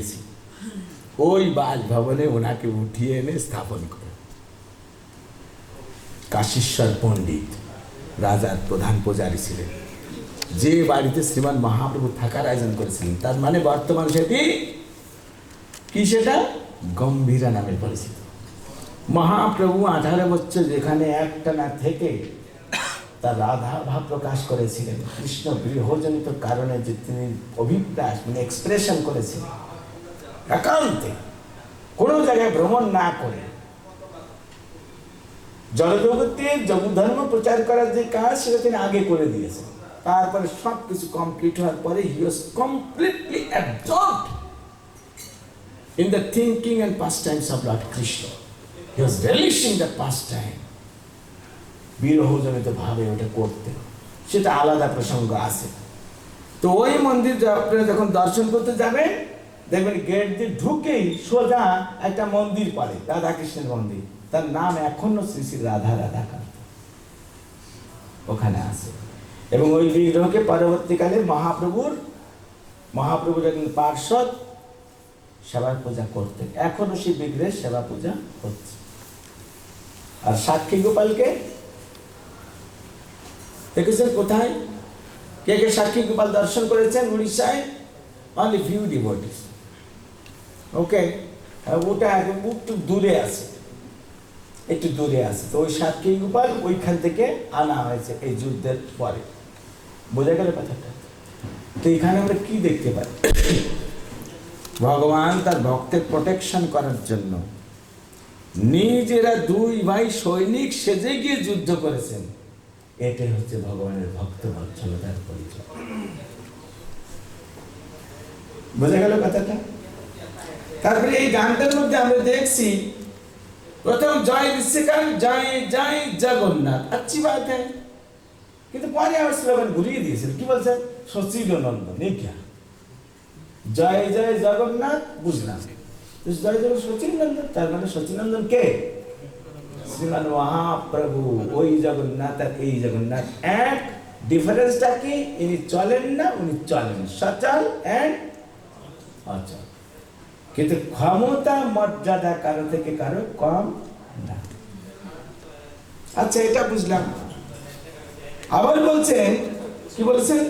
দিয়েছি, ওই বাসভবনে ওনাকে উঠিয়ে এনে স্থাপন করে। কাশীশ্বর পণ্ডিত রাজার প্রধান পূজারী ছিলেন, যে বাড়িতে শ্রীমান মহাপ্রভু থাকার আয়োজন করেছিলেন, তার মানে বর্তমান সেটি কি, সেটা গম্ভীরা নামে পরিচিত। মহাপ্রভু 18 বছর যেখানে একটানা থেকে তার রাধা ভাব প্রকাশ করেছিলেন, কৃষ্ণ বিরহজনিত কারণে যে তিনি অভিপ্রাস মানে এক্সপ্রেশন করেছিলেন, একান্তে কোনো জায়গায় ভ্রমণ না করে জনজগতে ধর্ম প্রচার করার যে কাজ সেটা তিনি আগে করে দিয়েছেন। তারপরে সব কিছু কমপ্লিট হওয়ার পরে he was completely absorbed in the thinking and pastimes of Lord Krishna. He was relishing the pastime. বিরহজনিত ভাবে ওটা করতে, সেটা আলাদা প্রসঙ্গ আছে। তো ওই মন্দির আপনারা যখন দর্শন করতে যাবেন, দেখবেন গেট দিয়ে ঢুকেই সোজা একটা মন্দির পড়ে, রাধা কৃষ্ণের মন্দির। তার নাম এখনো শ্রী শ্রী রাধা রাধাকান্ত ওখানে আছে। এবং ওই বিগ্রহকে পরবর্তীকালে মহাপ্রভুর একজন পার্ষদ সেবা পূজা করতেন, এখনো সেই বিগ্রহের সেবা পূজা হচ্ছে। আর সাক্ষী গোপালকে দেখেছেন কোথায়? কে কে সাক্ষী গোপাল দর্শন করেছেন? উড়িষ্যায় অনলি ফিউ ডিভোটিস। ওকে, ওটা একটু দূরে আছে, একটু দূরে আছে। তো ওই সাক্ষী গোপাল ওইখান থেকে আনা হয়েছে এই যুদ্ধের পরে। বোঝা গেল কথাটা? তো এখানে আমরা কি দেখতে পাই? ভগবান তার ভক্তের প্রোটেকশন করার জন্য নিজেরা দুই ভাই সৈনিক সেজে গিয়ে যুদ্ধ করেছেন। এটাই হচ্ছে ভগবানের ভক্ত বৎসলতার পরিচয়। বোঝা গেল কথাটা? তারপরে এই গানটার মধ্যে আমরা দেখছি প্রথম জয় বিশ্বকাল, জয় জয় জগন্নাথ, আচ্ছি বাত হ্যায়, কিন্তু পরে আবার স্লোগান ঘুরিয়ে দিয়েছিল। কি বলছে? সচিল নন্দন। এই क्या জয় জয় জগন্নাথ বুঝলাম, জয় জয় সচিন নন্দন, তার মানে সচিন নন্দন কে? শ্রীমান মহাপ্রভু। ওই জগন্নাথ আর এই জগন্নাথ এক। ডিফারেন্সটা কি? ইনি চলেন না, উনি চলেন, সচল এন্ড অচল। কিন্তু ক্ষমতা মর্যাদা কারো থেকে কারো কম না। আচ্ছা, এটা বুঝলাম। আবার বলছেন, কি বলছেন?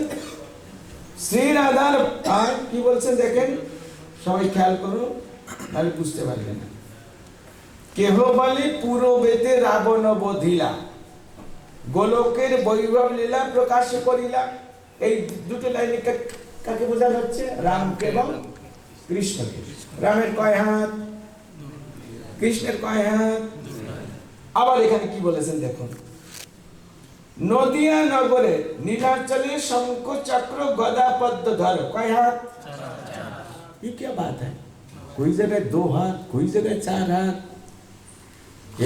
শ্রী রাধার আর কি বলছেন দেখেন, সবাই খেয়াল করুন, তাহলে বুঝতে পারবেন না। কেহ বলে পূর্বেতে রাবণ বধিলা, গোলকের বৈভব লীলা প্রকাশ করিলা। এই দুটো লাইনে কাকে বোঝানো হচ্ছে? রামকে এবং কৃষ্ণকে। রামের কয় হাত? কৃষ্ণের কয় হাত? আবার এখানে কি বলেছেন দেখুন, নদিয়া নগরে নীলাচলে শঙ্খ চক্র গদা পদ্ম ধর, কয় হাত? ये क्या बात है? कोई जगह 2 हाथ, कोई जगह 4 हाथ।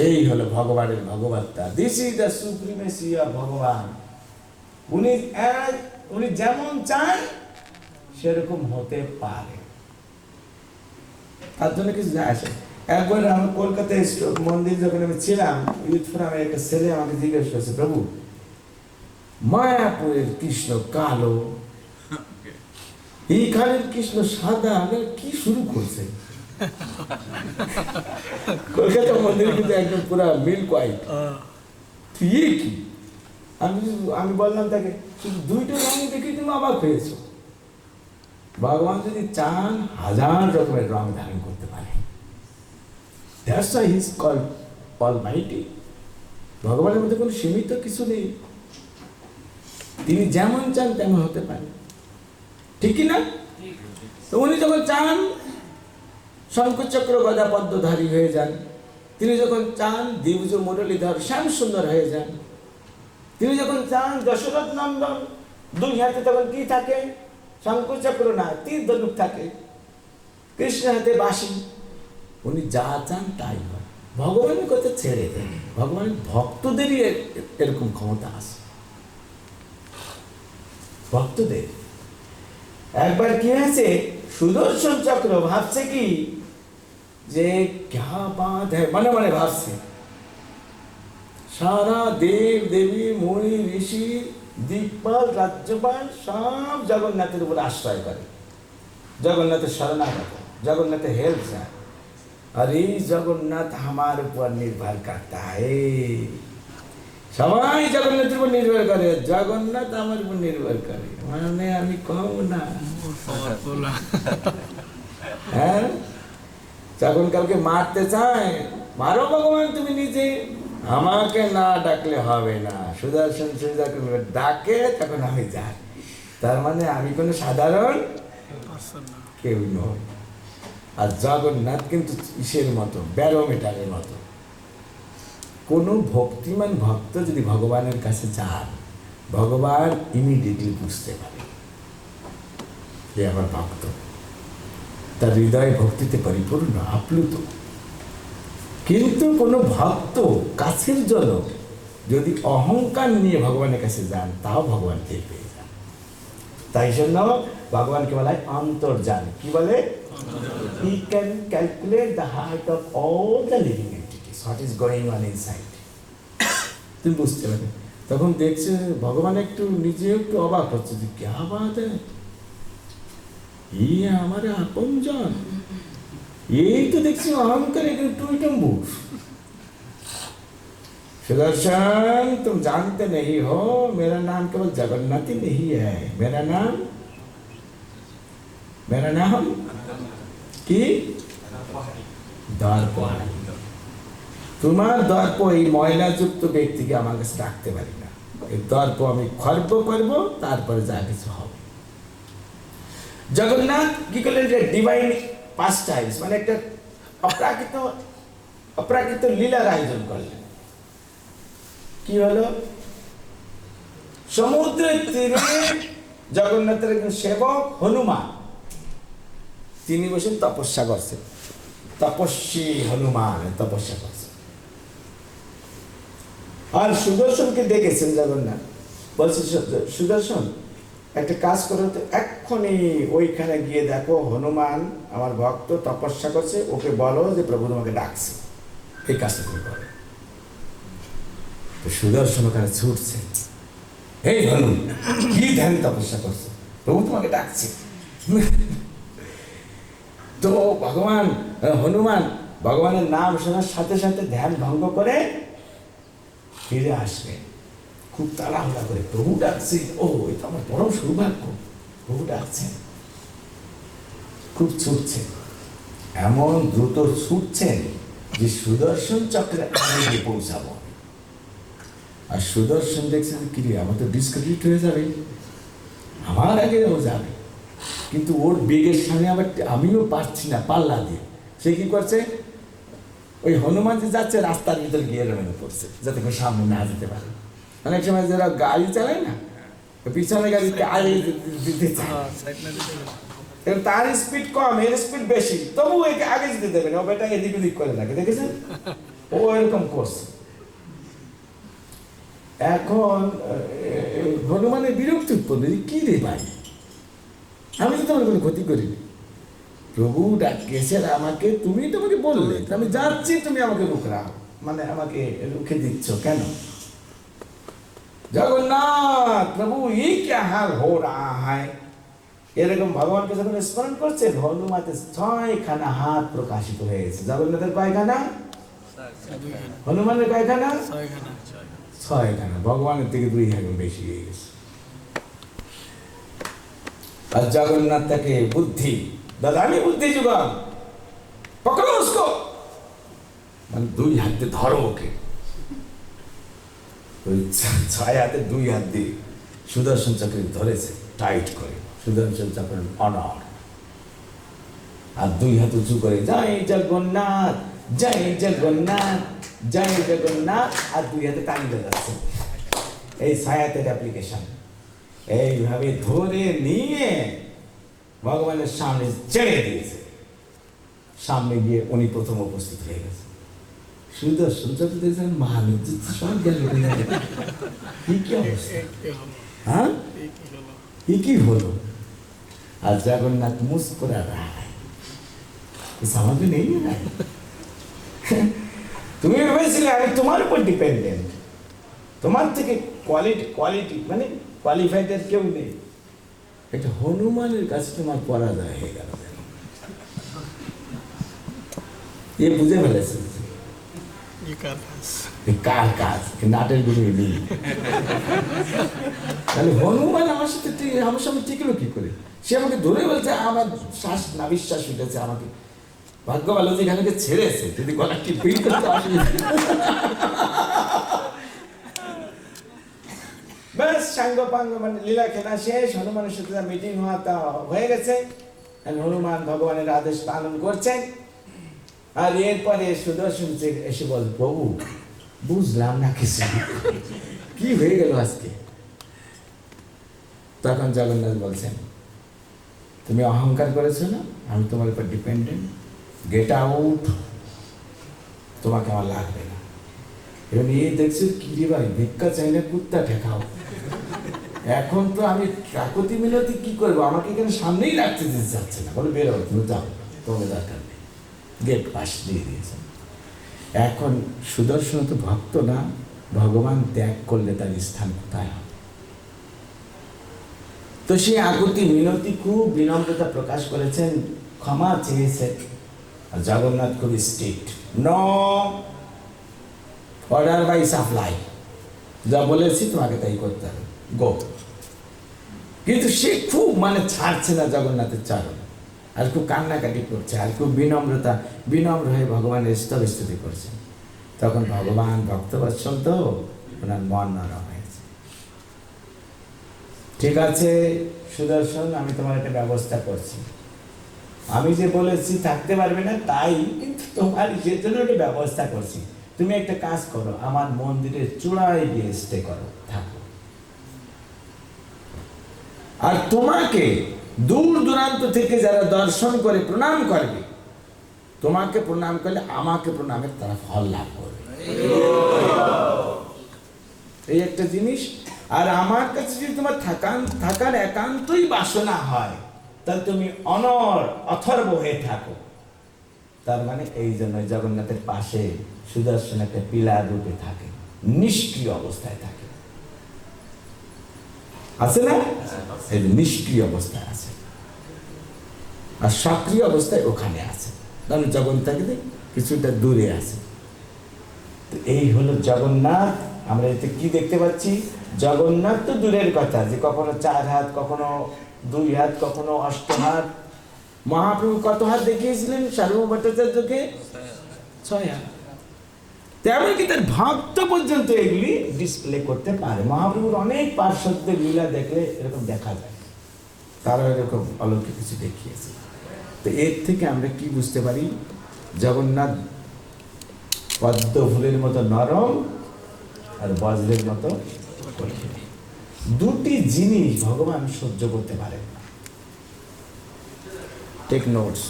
এই হলো ভগবানের ভগবত্তা। This is the supremacy of Bhagavan. উনি যেমন চান সেরকম হতে পারে, তার জন্য কিছু যায় আসে। একবার আমার কলকাতায় মন্দির যখন আমি ছিলাম, ইউথ ফোরামের একটা ছেলে আমাকে জিজ্ঞেস করেছে, প্রভু মায়াপুরের কৃষ্ণ কালো, এইখানের কৃষ্ণ সাদা, কি শুরু করছে? কলকাতা মন্দির কিন্তু একদম পুরো মিল্ক হোয়াইট। কি আমি বললাম তাকে, শুধু দুইটা রঙ দেখে তুমি অবাক হয়েছো। ভগবান যদি চান 1000 রকমের রং ধারণ করতে পারে। That's why he is called Almighty. ভগবানের মধ্যে কোনো সীমিত কিছু নেই, তিনি যেমন চান তেমন হতে পারে, ঠিক কি না? তো উনি যখন চান শঙ্খচক্র গদা পদ্মধারী হয়ে যান, তিনি যখন চান দ্বিভুজ মুরলীধর শ্যাম সুন্দর হয়ে যান, তিনি যখন চান দশরথ নন্দন, দুই হাতে তখন কি থাকে? শঙ্খচক্র না, তীর ধনুক থাকে। কৃষ্ণ হাতে বাঁশি। উনি যা চান তাই হয়। ভগবানের কথা ছেড়ে দেন, ভগবানের ভক্তদেরই এরকম ক্ষমতা আছে। ভক্তদের একবার কি হয়েছে, সুদর্শন চক্র ভাবছে কি যে क्या बात है, মনে মনে ভাবছে সারা দেব দেবী মুনি ঋষি দিকপাল রাজ্যপাল সব জগন্নাথের উপর আশ্রয় করে, জগন্নাথের শরণাগত। जगन्नाथ हेल्प है, अरे जगन्नाथ हमारे ऊपर निर्भर करता है, সবাই জগন্নাথের উপর নির্ভর করে, জগন্নাথ আমার উপর নির্ভর করে, মানে আমি কম না। হ্যাঁ, যখন কাউকে মারতে চায়, মারো ভগবান তুমি নিজে, আমাকে না ডাকলে হবে না। সুদর্শন ডাকে তখন আমি যাই, তার মানে আমি কোনো সাধারণ কেউ নই। আর জগন্নাথ কিন্তু ইসের মতো, ব্যারোমিটারের মতো। কোনো ভক্তিমান ভক্ত যদি ভগবানের কাছে যান, ভগবান ইমিডিয়েটলি বুঝতে পারে যে আমার ভক্ত, তার হৃদয় ভক্তিতে পরিপূর্ণ, আপ্লুত। কিন্তু কোনো ভক্ত কাছের জন্য যদি অহংকার নিয়ে ভগবানের কাছে যান, তাও ভগবান টের পেয়ে যান। তাই জন্য ভগবানকে বলা হয় অন্তর্যামী। কি বলে? He can calculate the heart of all the living entities, what is going on inside. তুমি বুঝতে পারবে। তখন দেখছে ভগবান একটু নিজেও একটু অবাক হচ্ছে যে ক্যা বাত হ্যায়, ये हमारे আপনজন, এই তো দেখছি অহংকার একটু টুইটম্বু। सुदर्शन तुम जानते नहीं हो, मेरा नाम केवल जगन्नाथ ही नहीं है, मेरा नाम কি? দর্প। তোমার দর্প, এই ময়লাযুক্ত ব্যক্তিকে আমার কাছে রাখতে পারি না, এই দর্প আমি খর্ব করবো, তারপরে যা কিছু হবে। জগন্নাথ কি করলেন? যে ডিভাইন পাস টাইমস, মানে একটা অপ্রাকৃত লীলার আয়োজন করলেন। কি হলো? সমুদ্রের তীরে জগন্নাথের একজন সেবক হনুমান, তিনি বসে তপস্যা করছেন, তপস্বী হনুমান তপস্যা করছেন। আর সুদর্শনকে দেখেছেন জগন্নাথ, বলছে সুদর্শন একটা কাজ করো তো, এক্ষুনি ওইখানে গিয়ে দেখো হনুমান আমার ভক্ত তপস্যা করছে, ওকে বলো যে প্রভু তোমাকে ডাকছে, এই কাজটা তুমি করো। তো সুদর্শন ওখানে ছুটছে, এই হনু কি ধ্যান তপস্যা করছে, প্রভু তোমাকে ডাকছে। তো হনুমান ভগবানের নাম শোনার সাথে সাথে ধ্যান ভঙ্গ করে ফিরে আসবে, খুব তাড়াহুড়া করে, প্রভু ডাকছে, ও এটা আমার পরম সৌভাগ্য, প্রভু ডাকছেন। খুব ছুটছে, এমন দ্রুত ছুটছেন যে সুদর্শন চক্রে আগে পৌঁছাবো। আর সুদর্শন দেখছেন কি রে, আমার তো ডিসক্রেডিট হয়ে যাবে, আমার আগে ও যাবে, কিন্তু ওর বেগের সামনে আবার আমিও পারছি না পাল্লা দিয়ে। সে কি করছে? ওই হনুমান যে যাচ্ছে রাস্তার ভিতর গিয়ে রমেন করছে, যাতে করে সামনে না যেতে পারে। অনেক সময় যারা গাড়ি চালায় না, পিছনে গাড়িতে আগে দিতে চায়, তার স্পিড কম, এর স্পিড বেশি, তবু একে আগে যেতে দেবে না, ও বেটা এদিক ওদিক করে থাকে, দেখেছেন? ও এরকম করছে। এখন হনুমানের বিরক্তি উৎপন্ন, কি রে ভাই, আমি তো তোমার কোনো ক্ষতি করিনি, প্রভু ডাকিয়েছেন আমাকে, তুমি তোমাকে বললে, আমি যাচ্ছি, তুমি আমাকে রুখরাও, মানে আমাকে রুখে দিচ্ছ কেন? জগন্নাথ প্রভু এই क्या हाल हो रहा है, এরকম ভগবানকে যখন স্মরণ করছে, হনুমানের 6খানা হাত প্রকাশিত হয়ে গেছে। জগন্নাথের কয়খানা? হনুমানের কয়খানা? 6খানা। ভগবানের থেকে 2 হাত বেশি হয়ে গেছে। আর জগন্নাথ তাকে বুদ্ধি, দাদা আমি বুদ্ধি যুগাম, পকড়ো उसको, মানে 2 হাতে ধরো ওকে। ওই 6 হাতে 2 হাত দিয়ে সুদর্শন চক্রে ধরেছে টাইট করে, সুদর্শন চক্রের অনর, আর 2 হাত উঁচু করে জয় জগন্নাথ, জয় জগন্নাথ, জয় জগন্নাথ, আর 2 হাতে টানিয়ে যাচ্ছে। এই 6 হাতের অ্যাপ্লিকেশন এইভাবে ধরে নিয়ে ভগবানের সামনে ছেড়ে দিয়েছে। সামনে গিয়ে উনি প্রথম উপস্থিত হয়ে গেছে। সুদর্শন চক্র দেখছেন মানুষ সব গেল, কি অবস্থা, হ্যাঁ কি হলো? আর জগন্নাথ মুস্কুরা रहा है, समझ में नहीं आ रहा है। তুমি ভেবেছিলে আমি তোমার উপর ডিপেন্ডেন্ট, তোমার থেকে কোয়ালিটি মানে কোয়ালিফাইড কেউ নেই। এটা হনুমানের কাছে তোমার পরাজয় হয়ে গেল। এ বুঝে ফেলেছে কার কাজ, নাটের গুরু নেই। তাহলে হনুমান আমার সাথে আমার সামনে টিকলো কি করে? সে আমাকে ধরে বলছে, আমার শ্বাস নাবিশ্বাস উঠেছে, আমাকে ভাগ্য ভালো যে এখানে ছেড়েছে, যদি গলা টিপেই করতে অসুবিধা। ব্যাস সাঙ্গ পাঙ্গ মানে লীলা খেলা শেষ, হনুমানের সাথে মিটিং হওয়া তা হয়ে গেছে। হনুমান ভগবানের আদেশ পালন করছেন। আর এরপরে সুদর্শন এসে বল, প্রভু বুঝলাম না কিছু, কি হয়ে গেল আজকে? তখন জগন্নাথ বলছেন, তুমি অহংকার করেছো না, আমি তোমার উপর ডিপেন্ডেন্ট, গেট আউট, তোমাকে আমার লাগবে না। এবং এই দেখছো কি রে ভাই, ভিক্ষা চাইলে কুত্তা ঠেকাও। এখন তো আমি কাকতি মিনতি কি করবো, আমাকে এখানে সামনেই রাখতে দিতে চাচ্ছে না, বলে বেরো, তুমি যাও, তোমার দরকার নেই। গেট পাশ দিয়ে দিয়েছেন। এখন সুদর্শন তো ভক্ত না, ভগবান ত্যাগ করলে তার স্থান কোথায় হবে? তো সেই আকুতি মিনতি খুব বিনম্রতা প্রকাশ করেছেন, ক্ষমা চেয়েছে। আর জগন্নাথ খুব strict, no order by supply, যা বলেছি তোমাকে তাই করতে হবে, গো। কিন্তু সে খুব মানে ছাড়ছে না জগন্নাথের চরণ, আর খুব কান্নাকাটি করছে, আর খুব বিনম্র হয়ে ভগবানের স্তব স্তুতি করছে। তখন ভগবান ভক্তবৎসল তো, ওনার মন নরম হয়েছে। ঠিক আছে সুদর্শন, আমি তোমার একটা ব্যবস্থা করছি। আমি যে বলেছি থাকতে পারবে না তাই, কিন্তু তোমার জন্য একটা ব্যবস্থা করছি। তুমি একটা কাজ করো, আমার মন্দিরের চূড়ায় গিয়ে স্টে করো, থাকো। আর তোমাকে দূর দূরান্ত থেকে যারা দর্শন করে প্রণাম করবে, তোমাকে প্রণাম করলে আমাকে প্রণামের তারা ফল লাভ করবে, এই একটা জিনিস। আর আমার কাছে যদি তোমার থাকার একান্তই বাসনা হয়, তাহলে তুমি অথর্ব হয়ে থাকো। তার মানে এই জন্য জগন্নাথের পাশে সুদর্শন একটা পিলার রূপে থাকে, নিষ্ক্রিয় অবস্থায় থাকে, আছে না? এই নিষ্ক্রিয় অবস্থায় আছে, আর সক্রিয় অবস্থায় ওখানে আছে, কারণ জগন্নাথ কিছুটা দূরে আছে। তো এই হলো জগন্নাথ। আমরা এতে কি দেখতে পাচ্ছি? জগন্নাথ তো দূরের কথা, যে কখনো 4 হাত, কখনো 2 হাত, কখনো 8 হাত। মহাপ্রভু কত হাত দেখিয়েছিলেন সার্বভৌম ভট্টাচার্যকে? 6 হাত। তেমন কি তার ভক্ত পর্যন্ত এগুলি ডিসপ্লে করতে পারে। মহাপ্রভুর অনেক পার্শ্বদের লীলা দেখলে এরকম দেখা যায়, তারা এরকম অলৌকিক কিছু দেখিয়েছে। তো এর থেকে আমরা কি বুঝতে পারি? জগন্নাথ পদ্ম ফুলের মতো নরম আর বজ্রের মতো কঠিন। দুটি জিনিস ভগবান সহ্য করতে পারেন না। টেক নোটস,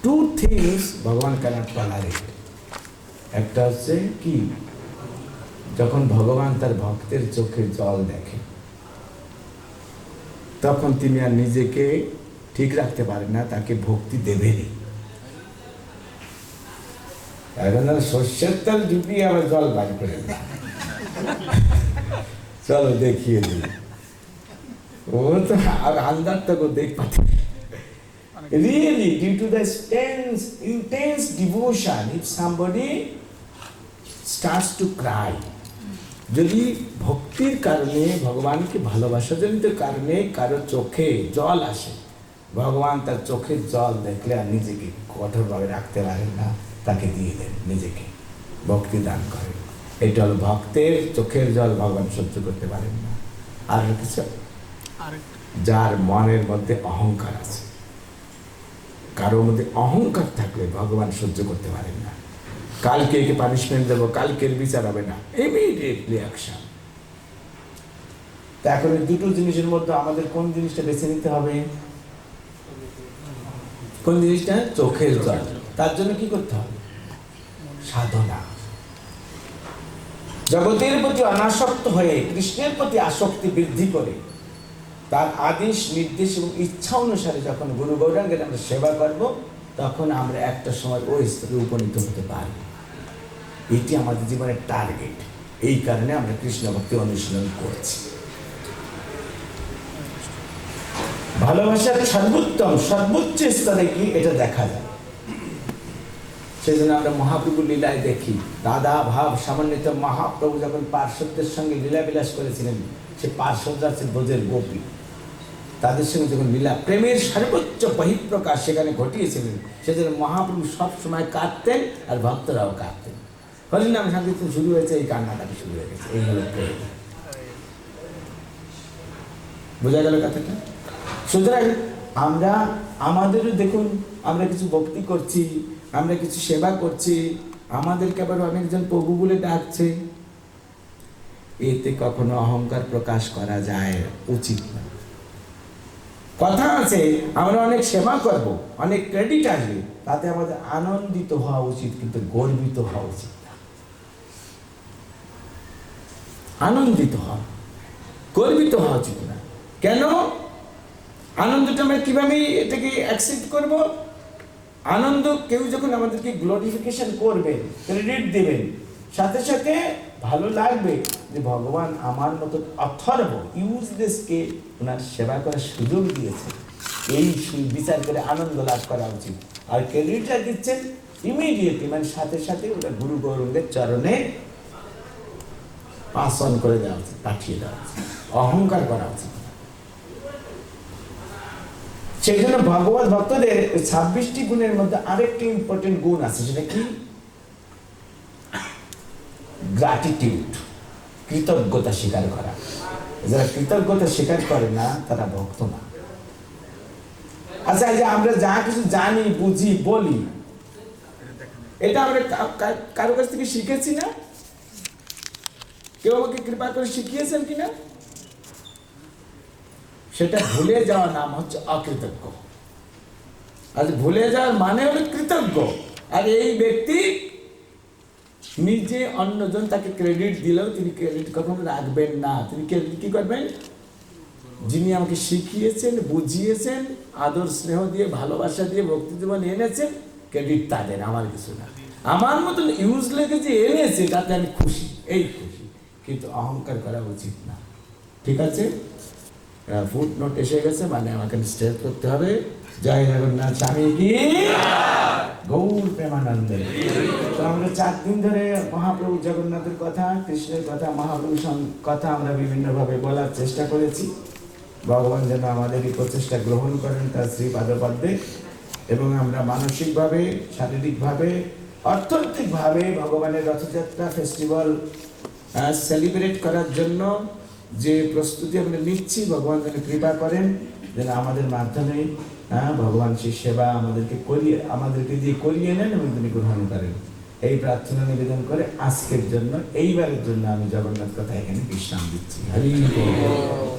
2 things ভগবান ক্যানট টলারেট। একটা হচ্ছে কি, যখন ভগবান তার ভক্তের চোখে জল দেখে, তখন তিনি আর নিজেকে ঠিক রাখতে পারেন না, তাকে ভক্তি দেবেনই। এখন সর্ষের তেল ডুবিয়ে আবার জল বার করে, চলো দেখিয়ে দিই। ও তো আর আন্দাজটা দেখ পাচ্ছে। Really, due to the intense devotion, if somebody starts to cry, যদি ভক্তির কারণে, ভগবানকে ভালোবাসাজনিত কারণে কারো চোখে জল আসে, ভগবান তার চোখের জল দেখলে আর নিজেকে কঠোরভাবে রাখতে পারেন না, তাকে দিয়ে দেন, নিজেকে ভক্তি দান করেন। এটা হলো ভক্তের চোখের জল ভগবান সহ্য করতে পারেন না। আর কিছু, যার মনের মধ্যে অহংকার আছে, কারোর মধ্যে অহংকার থাকলে ভগবান সহ্য করতে পারেন না। কালকে একে পানিশমেন্ট দেবো, কালকের বিচার হবে না, ইমিডিয়েটলি অ্যাকশন। তা এখন এই দুটো জিনিসের মধ্যে আমাদের কোন জিনিসটা বেছে নিতে হবে? কোন জিনিসটা? চোখের জল। তার জন্য কি করতে হবে? সাধনা। জগতের প্রতি অনাসক্ত হয়ে কৃষ্ণের প্রতি আসক্তি বৃদ্ধি করে, তার আদেশ নির্দেশ এবং ইচ্ছা অনুসারে যখন গুরু গৌরাঙ্গের আমরা সেবা করব, তখন আমরা একটা সময় ওই স্তরে উপনীত হতে পারি। এটি আমাদের জীবনের টার্গেট। এই কারণে আমরা কৃষ্ণ ভক্তি অনুশীলন করছি। ভালোবাসার সর্বোচ্চ স্তরে কি, এটা দেখা যায়। সেই জন্য আমরা মহাপ্রভুর লীলায় দেখি রাধা ভাব সামান্বিত মহাপ্রভু যখন পার্শ্বদের সঙ্গে লীলা বিলাস করেছিলেন, সে পার্শ্বদরা আছে ব্রজের গোপী, তাদের সঙ্গে যখন লীলা প্রেমের সর্বোচ্চ বহিঃপ্রকাশ সেখানে ঘটিয়েছিলেন, সেজন্য মহাপ্রভু সবসময় কাঁদতেন আর ভক্তরাও কাঁদতেন। হরিনাম সংকীর্তন শুরু হয়েছে, এই কান্নাকাটি শুরু হয়ে গেছে, এই হলো প্রেম। বোঝা গেল কথাটা? সুতরাং আমরা আমাদেরও দেখুন, আমরা কিছু ভক্তি করছি, আমরা কিছু সেবা করছি, আমাদেরকে আবার অনেকজন প্রভু বলে ডাকছে, এতে কখনো অহংকার প্রকাশ করা যায় উচিত না। কথা আছে আমরা অনেক সেবা করব, অনেক ক্রেডিট আসবে, তাতে আমাদের আনন্দিত হওয়া উচিত, কিন্তু গর্বিত হওয়া উচিত না। আনন্দিত হওয়া, গর্বিত হওয়া উচিত না। কেন? আনন্দটা আমরা কিভাবে এটাকে অ্যাকসেপ্ট করব? আনন্দ কেউ যখন আমাদেরকে গ্লোরিফিকেশন করবে, ক্রেডিট দেবেন, সাথে সাথে ভালো লাগবে যে ভগবান আমার মতো অথর্ব ইউজলেসকে ওনার সেবা করার সুযোগ দিয়েছে, এই বিচার করে আনন্দ লাভ করা উচিত। আর ক্রেডিটটা দিচ্ছেন ইমিডিয়েটলি, মানে সাথে সাথে ওটা গুরু গৌরঙ্গের চরণে পাস অন করে দেওয়া উচিত, পাঠিয়ে দেওয়া উচিত, অহংকার করা উচিত। সেই জন্য ভগবত ভক্তদের 26টি গুণের মধ্যে আরেকটি ইম্পর্টেন্ট গুণ আছে, সেটা কি? গ্র্যাটিটিউড, কৃতজ্ঞতা স্বীকার করা। যারা কৃতজ্ঞতা স্বীকার করে না তারা ভক্ত না। আচ্ছা, যে আমরা যা কিছু জানি, বুঝি, বলি, এটা আমরা কারো কাছ থেকে শিখেছি না? কেউ আমাকে কৃপা করে শিখিয়েছেন কিনা? সেটা ভুলে যাওয়ার নাম হচ্ছে অকৃতজ্ঞ। আর ভুলে যাওয়ার মানে হলো কৃতজ্ঞ। আর এই ব্যক্তি নিজে অন্যজন তাকে ক্রেডিট দিলেও তিনি ক্রেডিট কখনো রাখবেন না। তিনি ক্রেডিট কি করবেন? যিনি আমাকে শিখিয়েছেন, বুঝিয়েছেন, আদর স্নেহ দিয়ে, ভালোবাসা দিয়ে ভক্তি জীবন এনেছেন, ক্রেডিট তাদের, আমার কিছু না। আমার মতন ইউজ লেগে যে এনেছে তাতে আমি খুশি, এই খুশি, কিন্তু অহংকার করা উচিত না। ঠিক আছে? ফুট নোট এসে গেছে, মানে আমাকে স্টেপ করতে হবে। জয় জগন্নাথ স্বামী কি, গৌর প্রেমানন্দে। তো আমরা 4 দিন ধরে মহাপ্রভু জগন্নাথের কথা, কৃষ্ণের কথা, মহাপ্রভুর কথা আমরা বিভিন্নভাবে বলার চেষ্টা করেছি। ভগবান যেন আমাদের এই প্রচেষ্টা গ্রহণ করেন তার শ্রীপাদপদ্মে, এবং আমরা মানসিকভাবে, শারীরিকভাবে, অর্থনৈতিকভাবে ভগবানের রথযাত্রা ফেস্টিভ্যাল সেলিব্রেট করার জন্য যে প্রস্তুতি আমরা নিচ্ছি, ভগবান যেন কৃপা করেন, যেন আমাদের মাধ্যমে ভগবান সেই সেবা আমাদেরকে দিয়ে করিয়ে নেন এবং তিনি গ্রহণ করেন। এই প্রার্থনা নিবেদন করে আজকের জন্য, এইবারের জন্য আমি জগন্নাথ কথা এখানে বিশ্রাম দিচ্ছি। হরি বল।